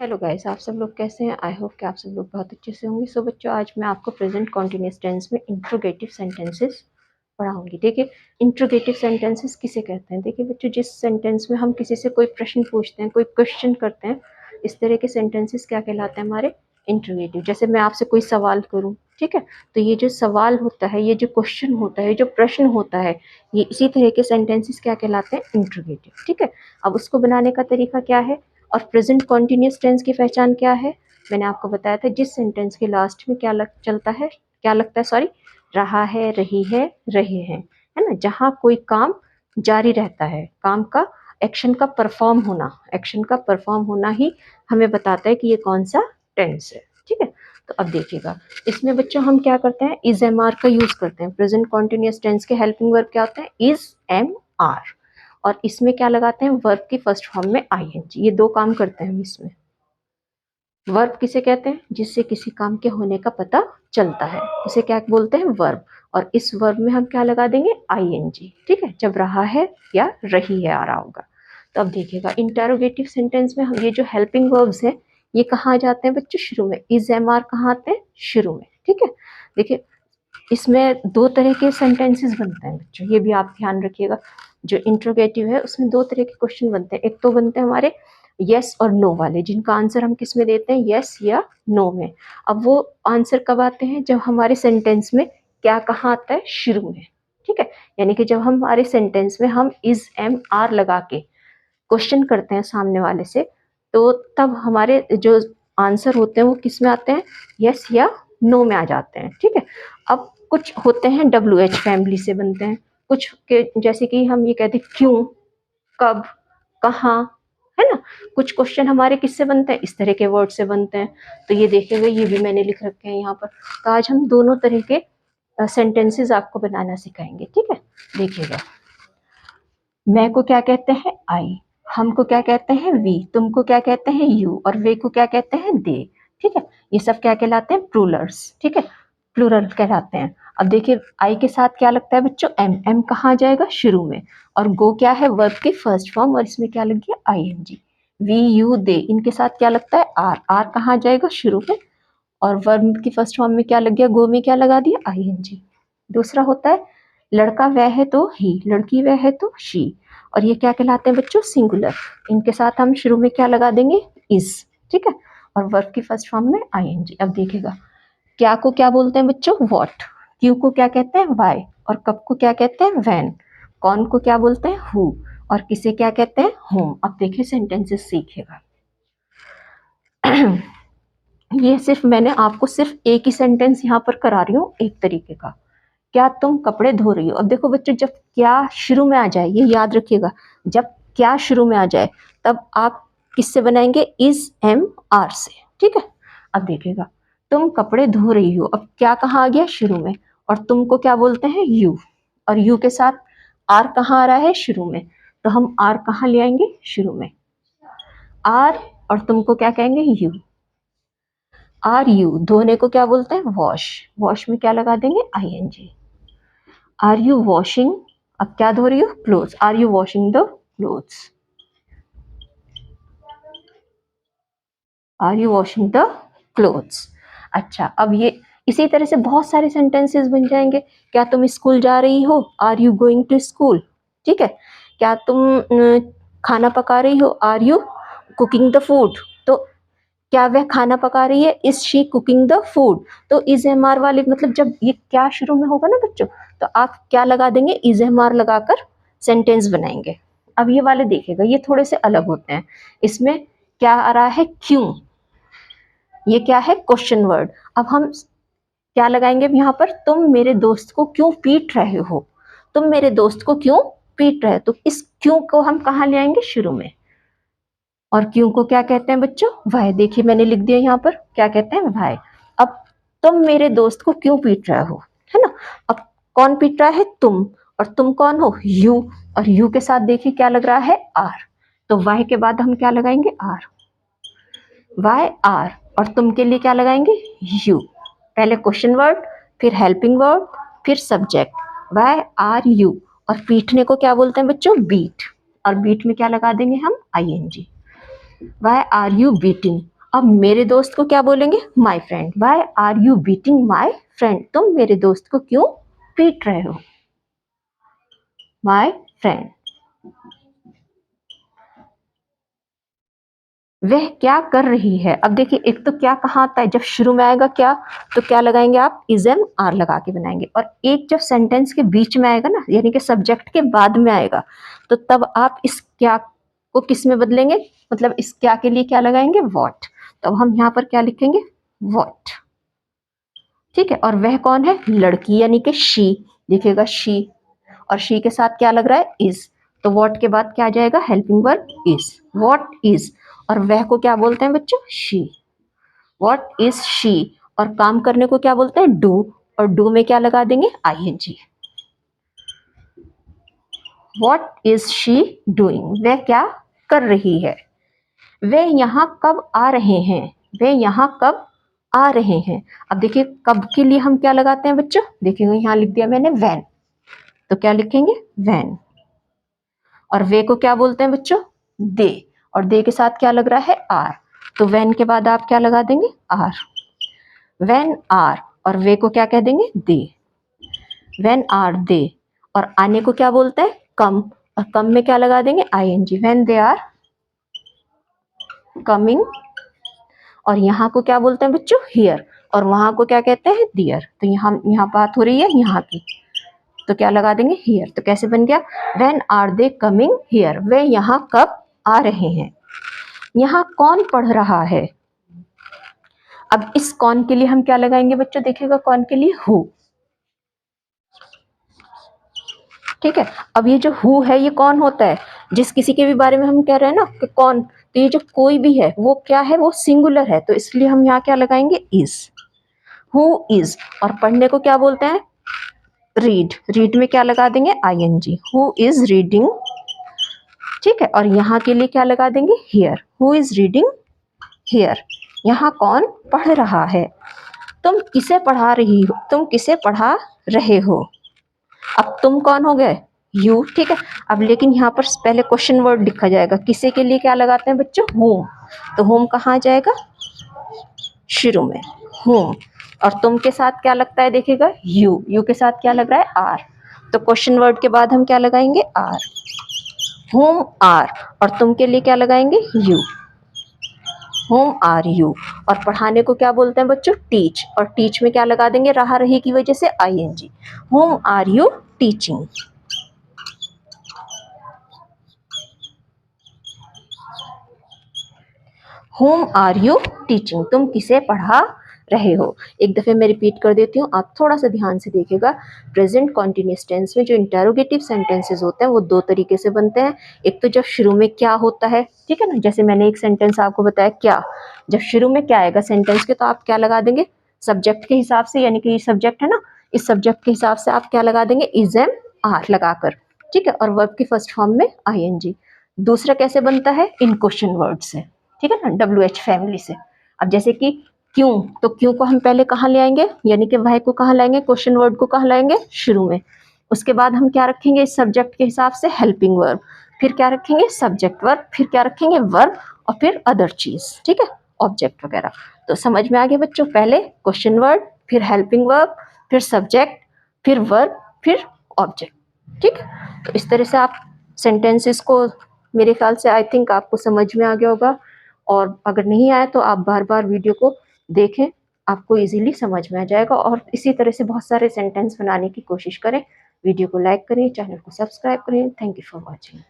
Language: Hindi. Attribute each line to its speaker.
Speaker 1: हेलो गाइस, आप सब लोग कैसे हैं? आई होप कि आप सब लोग बहुत अच्छे से होंगे। सो बच्चों, आज मैं आपको प्रेजेंट कॉन्टिन्यूअस टेंस में इंट्रोगेटिव सेंटेंसेस पढ़ाऊंगी। देखिए, इंट्रोगेटिव सेंटेंसेस किसे कहते हैं? देखिए बच्चों, जिस सेंटेंस में हम किसी से कोई प्रश्न पूछते हैं, कोई क्वेश्चन करते हैं, इस तरह के सेंटेंसेस क्या कहलाते हैं? हमारे इंट्रोगेटिव। जैसे मैं आपसे कोई सवाल करूँ, ठीक है, तो ये जो सवाल होता है, ये जो क्वेश्चन होता है, जो प्रश्न होता है, ये इसी तरह के सेंटेंसेस क्या कहलाते हैं? इंट्रोगेटिव। ठीक है, अब उसको बनाने का तरीका क्या है और प्रेजेंट कॉन्टिन्यूअस टेंस की पहचान क्या है? मैंने आपको बताया था, जिस सेंटेंस के लास्ट में चलता है, क्या लगता है, सॉरी, रहा है, रही है, रहे हैं, है ना, जहाँ कोई काम जारी रहता है, काम का, एक्शन का परफॉर्म होना ही हमें बताता है कि ये कौन सा टेंस है। ठीक है, तो अब देखिएगा, इसमें बच्चों हम क्या करते हैं? इज एम आर का यूज करते हैं। प्रेजेंट कॉन्टिन्यूअस टेंस के हेल्पिंग वर्ब क्या होते हैं? Is am are. और इसमें क्या लगाते हैं? वर्ब की फर्स्ट फॉर्म में आईएनजी। ये दो काम करते हैं हम इसमें। वर्ब किसे कहते हैं? जिससे किसी काम के होने का पता चलता है, उसे क्या बोलते हैं? वर्ब। और इस वर्ब में हम क्या लगा देंगे? आईएनजी। ठीक है, जब रहा है या रही है आ रहा होगा। तो अब देखिएगा, इंटरोगेटिव सेंटेंस में हम ये जो हेल्पिंग वर्ब्स हैं, ये कहाँ जाते हैं बच्चों? शुरू में। इज एम आर कहाँ आते हैं? शुरू में। ठीक है, देखिए, इसमें दो तरह के सेंटेंसेस बनते हैं बच्चों, ये भी आप ध्यान रखिएगा। जो इंट्रोगेटिव है उसमें दो तरह के क्वेश्चन बनते हैं। एक तो बनते हैं हमारे यस और नो वाले, जिनका आंसर हम किस में देते हैं? यस या नो में। अब वो आंसर कब आते हैं? जब हमारे सेंटेंस में क्या कहाँ आता है? शुरू में। ठीक है, यानी कि जब हमारे सेंटेंस में हम इज एम आर लगा के क्वेश्चन करते हैं सामने वाले से, तो तब हमारे जो आंसर होते हैं वो किस में आते हैं? यस या नो में आ जाते हैं। ठीक है, अब कुछ होते हैं डब्ल्यू एच फैमिली से बनते हैं, कुछ के जैसे कि हम ये कहते हैं क्यों, कब, कहाँ, है ना। कुछ क्वेश्चन हमारे किससे बनते हैं? इस तरह के वर्ड से बनते हैं। तो ये देखेंगे, ये भी मैंने लिख रखे हैं यहाँ पर। तो आज हम दोनों तरह के सेंटेंसेस आपको बनाना सिखाएंगे। ठीक है, देखिएगा, मैं को क्या कहते हैं? आई। हमको क्या कहते हैं? वी। तुमको क्या कहते हैं? यू। और वे को क्या कहते हैं? दे। ठीक है, ये सब क्या कहलाते हैं? प्लूरल्स। ठीक है, प्लूरल कहलाते हैं। अब देखिए, आई के साथ क्या लगता है बच्चों? एम। एम कहाँ जाएगा? शुरू में। और गो क्या है? वर्ब की फर्स्ट फॉर्म, और इसमें क्या लग गया? I N G. We, you, they, इनके साथ क्या लगता है? आर। आर कहाँ जाएगा? शुरू में। और वर्ब की फर्स्ट फॉर्म में क्या लग गया? गो में क्या लगा दिया? I N G. दूसरा होता है लड़का वह है तो ही, लड़की वह है तो शी। और ये क्या कहलाते हैं बच्चों? सिंगुलर। इनके साथ हम शुरू में क्या लगा देंगे? इज। ठीक है, और वर्ब की फर्स्ट फॉर्म में आईएनजी। अब देखिएगा, क्या को क्या बोलते हैं बच्चों? व्हाट। क्यों को क्या कहते हैं? व्हाई। और कब को क्या कहते हैं? व्हेन। कौन को क्या बोलते हैं? हु। और किसे क्या कहते हैं? होम। अब देखिए सेंटेंसेस सीखेगा। ये सिर्फ मैंने आपको सिर्फ एक ही सेंटेंस यहाँ पर करा रही हूँ, एक तरीके का। क्या तुम कपड़े धो रही हो? अब देखो बच्चों, जब क्या शुरू में आ जाए, ये याद रखिएगा, जब क्या शुरू में आ जाए तब आप किससे बनाएंगे? इज एम आर से। ठीक है, अब देखिएगा, तुम कपड़े धो रही हो। अब क्या कहाँ आ गया? शुरू में। और तुमको क्या बोलते हैं? यू। और यू के साथ आर कहाँ आ रहा है? शुरू में। तो हम आर कहाँ ले आएंगे? शुरू में। आर। और तुमको क्या कहेंगे? यू। Are you. धोने को क्या बोलते हैं? वॉश। वॉश में क्या लगा देंगे? I N G. Are you washing. अब क्या धो रही हो? Clothes. Are you washing the clothes? Are you washing the clothes? अच्छा, अब ये इसी तरह से बहुत सारे सेंटेंसेस बन जाएंगे। क्या तुम स्कूल जा रही हो? Are you going to school? ठीक है, क्या तुम खाना पका रही हो? Are you cooking the food? तो क्या वह खाना पका रही है? Is she cooking the food? तो इज एम आर वाले, मतलब जब ये क्या शुरू में होगा ना बच्चों, तो आप क्या लगा देंगे? इज एम आर लगाकर सेंटेंस बनाएंगे। अब ये वाले देखेगा, ये थोड़े से अलग होते हैं। इसमें क्या आ रहा है? क्यों। ये क्या है? Question word. अब हम क्या लगाएंगे यहाँ पर? तुम मेरे दोस्त को क्यों पीट रहे हो? तुम मेरे दोस्त को क्यों पीट रहे हो? तो इस क्यों को हम कहाँ ले आएंगे? शुरू में। और क्यों को क्या कहते हैं बच्चों? वाई। देखिए मैंने लिख दिया यहाँ पर, क्या कहते हैं? वाई। अब तुम मेरे दोस्त को क्यों पीट रहे हो, है ना। अब कौन पीट रहा है? तुम। और तुम कौन हो? यू। और यू के साथ देखिए क्या लग रहा है? आर। तो वाई के बाद हम क्या लगाएंगे? आर। Why are. और तुम के लिए क्या लगाएंगे? यू। पहले क्वेश्चन वर्ड, फिर हेल्पिंग वर्ड, फिर सब्जेक्ट। Why are you. और पीटने को क्या बोलते हैं बच्चों? बीट। और बीट में क्या लगा देंगे हम? I N G. Why are you beating? अब मेरे दोस्त को क्या बोलेंगे? My friend. Why are you beating my friend? तुम मेरे दोस्त को क्यों पीट रहे हो? My friend. वह क्या कर रही है? अब देखिए, एक तो क्या कहाँ आता है, जब शुरू में आएगा क्या, तो क्या लगाएंगे आप? इज एम आर लगा के बनाएंगे। और एक जब सेंटेंस के बीच में आएगा ना, यानी कि सब्जेक्ट के बाद में आएगा, तो तब आप इस क्या को किस में बदलेंगे? मतलब इस क्या के लिए क्या लगाएंगे? व्हाट। तो अब हम यहाँ पर क्या लिखेंगे? व्हाट। ठीक है। और वह कौन है? लड़की, यानी कि शी। दिखेगा शी, और शी के साथ क्या लग रहा है? इज। तो व्हाट के बाद क्या आ जाएगा? Helping verb is. What is. और वह को क्या बोलते हैं बच्चों? शी। What is she. और काम करने को क्या बोलते हैं? डू। और डू में क्या लगा देंगे? I N G. What is she doing? वह क्या कर रही है? वे यहाँ कब आ रहे हैं? वे यहाँ कब आ रहे हैं? अब देखिए, कब के लिए हम क्या लगाते हैं बच्चों? देखिए यहाँ लिख दिया मैंने व्हेन, तो क्या लिखेंगे? व्हेन। और वे को क्या बोलते हैं बच्चों? दे। और दे के साथ क्या लग रहा है? आर। तो व्हेन के बाद आप क्या लगा देंगे? आर। When are. और वे को क्या कह देंगे? दे। When are they. और आने को क्या बोलते हैं? कम। और कम में क्या लगा देंगे? I N G. When they are coming. और यहाँ को क्या बोलते हैं बच्चों? हियर। और वहां को क्या कहते हैं? दियर। तो यहाँ बात हो रही है यहाँ की, तो क्या लगा देंगे? हियर। तो कैसे बन गया? When are they coming here? वे यहाँ कब आ रहे हैं? यहाँ कौन पढ़ रहा है? अब इस कौन के लिए हम क्या लगाएंगे बच्चों? देखिएगा, कौन के लिए? हु। ठीक है। अब ये जो हु है, ये कौन होता है? जिस किसी के भी बारे में हम कह रहे हैं ना कि कौन, तो ये जो कोई भी है वो क्या है? वो सिंगुलर है, तो इसलिए हम यहाँ क्या लगाएंगे? इज। Who is. और पढ़ने को क्या बोलते हैं? रीड। रीड में क्या लगा देंगे? आईएनजी। Who is reading. ठीक है। और यहाँ के लिए क्या लगा देंगे? Here. Who is reading here? यहाँ कौन पढ़ रहा है? तुम किसे पढ़ा रही हो? तुम किसे पढ़ा रहे हो? अब तुम कौन हो गए? यू। ठीक है। अब लेकिन यहाँ पर पहले क्वेश्चन वर्ड लिखा जाएगा। किसे के लिए क्या लगाते हैं बच्चों? होम। तो होम कहाँ जाएगा? शुरू में। होम। और तुम के साथ क्या लगता है? देखिएगा, यू। यू के साथ क्या लग रहा है? आर। तो क्वेश्चन वर्ड के बाद हम क्या लगाएंगे? आर। Whom are. और तुम के लिए क्या लगाएंगे? यू। Whom are you. और पढ़ाने को क्या बोलते हैं बच्चों? टीच। और टीच में क्या लगा देंगे? रहा रही की वजह से I N G. Whom are you teaching? Whom are you teaching? तुम किसे पढ़ा रहे हो? एक दफे मैं रिपीट कर देती हूँ, आप थोड़ा सा ध्यान से देखिएगा। प्रेजेंट कॉन्टिन्यूअस टेंस में जो इंटेरोगेटिव सेंटेंसेस होते हैं वो दो तरीके से बनते हैं। एक तो जब शुरू में क्या होता है, ठीक है ना, जैसे मैंने एक सेंटेंस आपको बताया क्या, जब शुरू में क्या आएगा सेंटेंस के, तो आप क्या लगा देंगे? सब्जेक्ट के हिसाब से, यानी कि ये सब्जेक्ट है ना, इस सब्जेक्ट के हिसाब से आप क्या लगा देंगे? इज एम आर लगाकर। ठीक है। और वर्ब की फर्स्ट फॉर्म में आईएनजी। दूसरा कैसे बनता है? इन क्वेश्चन वर्ड से। ठीक है ना, WH फैमिली से। अब जैसे कि क्यों, तो क्यों को हम पहले कहाँ ले आएंगे? यानी कि वह को कहाँ लाएंगे? क्वेश्चन वर्ड को कहाँ लाएंगे? शुरू में। उसके बाद हम क्या रखेंगे? इस सब्जेक्ट के हिसाब से हेल्पिंग वर्ब। फिर क्या रखेंगे? Subject verb. फिर क्या रखेंगे? वर्ब। और फिर अदर चीज। ठीक है, ऑब्जेक्ट वगैरह। तो समझ में आ गया बच्चों? पहले क्वेश्चन वर्ड, फिर हेल्पिंग वर्ब, फिर सब्जेक्ट, फिर वर्ब, फिर ऑब्जेक्ट। ठीक है। तो इस तरह से आप सेंटेंसेस को, मेरे ख्याल से आई थिंक आपको समझ में आ गया होगा। और अगर नहीं आया तो आप बार बार वीडियो को देखें, आपको इजीली समझ में आ जाएगा। और इसी तरह से बहुत सारे सेंटेंस बनाने की कोशिश करें। वीडियो को लाइक करें, चैनल को सब्सक्राइब करें। Thank you for watching.